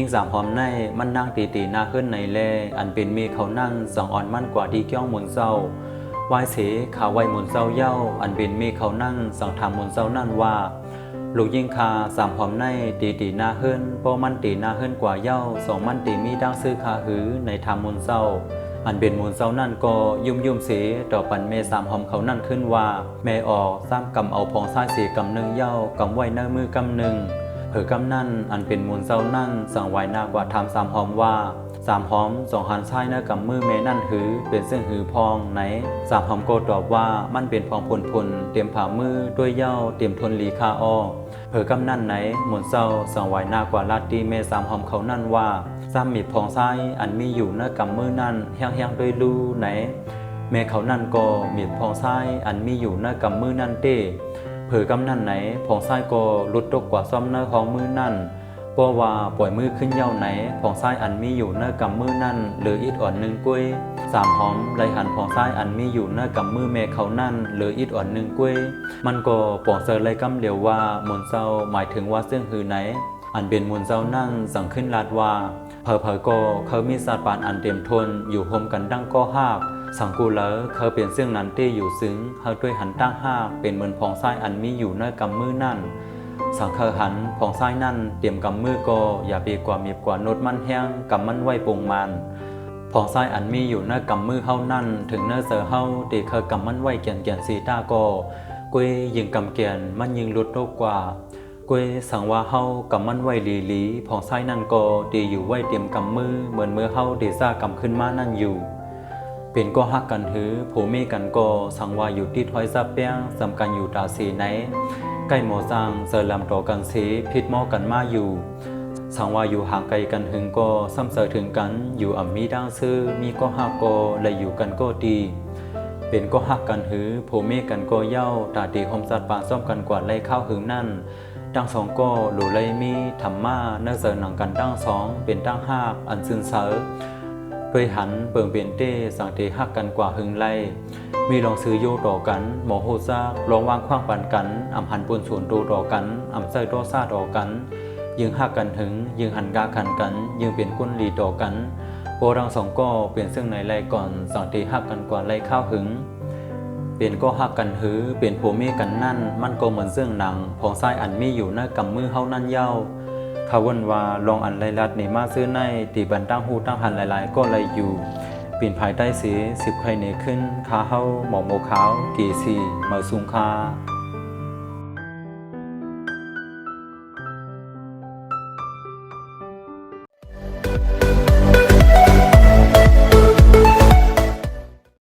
ยิ่งสามหอมในมันนั่งตีตีหน้าขึ้นในแลอันเป็นมีเขานั่งสังอ่อนมั่นกว่าที่เกี้ยวหมุนเศร้าวายเสขาไวหมุนเศร้าเย้าอันเป็นมีเขานั่งสังทำหมุนเศร้านั่นว่าลูกยิ่งคาสามหอมในตีตีหน้าขึ้นโปมันตีหน้าขึ้นกว่าเย้าสองมันตีมีดังซื้อคาหือในทำหมุนเศร้าอันเป็นหมุนเศร้านั่นก็ยุ่มเสต่อปันเมสามหอมเขานั่นขึ้นว่าแม่ออกซ้ำกำเอาพองซ้ายเสียกำหนึ่งเย้ากำไว้เนื้อมือกำหนึ่งเผือกำนั่นอันเป็นมูลเศร้านั่นสั่งไว้นากว่าทำสามหอมว่าสามหอมสองหันซ้ายเนื้อกำมือเมนั่นหือเป็นซึ่งหือพองไหนสามหอมโกตอบว่ามันเป็นพองพลเตรียมผ่ามือด้วยเย้าเตรียมทนลีคาออเผือกำนั่นไหนมูลเศร้าสั่งไว้นากว่าลาตีเมสามหอมเขานั่นว่าซ้ำมีพองซ้ายอันมีอยู่เนื้อกำมือนั่นแห้งด้วยลูไหนเมเขานั่นก็มีพองซ้ายอันมีอยู่เนื้อกำมือนั่นเต้เผือกำนั่นไหนผองไส้ก็ลุดตกกว่าซ่อมเนื้อของมือนั่นเพราะว่าปล่อยมือขึ้นเย้าไหนผองไส้อันมีอยู่เนื้อกำมือนั่นหรืออิดอ่อนหนึ่งกุ้ยสามหอมไหลหันผองไส้อันมีอยู่เนื้อกำมือเมเขานั่นหรืออิดอ่อนหนึ่งกุ้ยมันก็ปองเซอร์ไหลกำเดียวว่ามูลเศร้าหมายถึงว่าซึ่งหือไหนอันเป็นมูลเศร้านั่นสั่งขึ้นลาดว่าเพอก็เขามีสัตว์ปานอันเต็มทนอยู่โฮมกันดั้งก็หากสังกูเลอเขาเป็นเสื่องนั้นที่อยู่ซึ้งเขาด้วยหันตั้งห้าเป็นเหมือนพองไส้อันมีอยู่ในกำมือนั่นสังเคหันพองไส้นั่นเตรียมกำมือก็อย่าเบียกว่ามีกว่าโนดมันแห้งกำมันไว้ปงมันพองไส้อันมีอยู่ในกำมือเฮานั่นถึงเนื้อเสือเฮาตีเคยกำมันไว้เกียนสีตาก็กุยยิงกำเกียนมันยิงลุดโตกว่ากุยสั่งว่าเฮากำมันไว้ลีพองไส้นั่นก็ตีอยู่ไว้เตรียมกำมือเหมือนมือเฮาตีซ่ากำขึ้นมานั่นอยู่เป็นก็ฮักกันหือผู้มีกันก็สังว่าอยู่ที่ถอยซาเปียงสำคัญอยู่ตาสีไหนใกล้หมอจางเสอลำต่อกันสีพิษหมอกันมาอยู่สังว่าอยู่ห่างไกลกันหึงก็ซ้ำเสอถึงกันอยู่อ่ำมีดังซื้อมีก็ฮักก็และอยู่กันก็ดีเป็นก็ฮักกันหือผู้มีกันก็เย้าตาตีหอมสัตว์ป่าซ่อมกันกว่าไล่ข้าวหึงนั่นดังสองก็หลู่ไล่มีธรรมาเนื้อเสอหนังกันดังสองเป็นดังฮักอันซึนเสอด้วยหันเปิงเปลี่ยนเต้สังเทหักกันกว่าหึงไล่มีลองซื้อโยต่อกันหมอโฮซากลองวางขว้างปันกันอำหันปนส่วนโตต่อกันอำใส่โตซาต่อกันยิงหักกันหึงยิงหันกาขันกันยิงเปลี่ยนก้นลีต่อกันโปรังสองก็เปลี่ยนซึ่งในไล่ก่อนสังเทหักกันกว่าไล่ข้าวหึงเปลี่ยนก็หักกันหือเปลี่ยนผัวเมียกันนั่นมันก็เหมือนเสื่องหนังผองไส้อันมีอยู่หน้ากำมือเฮานั่นเย้าเขาวันว่าลองอันไลลัดนี่มาซื้อในตีบันตั้งหูตั้งหันหลายๆก็เลยอยู่ปีนภายใต้สี10 ไข่เนขึ้นขาเฮาหมอกโมขาวกีสีเมือสูงคา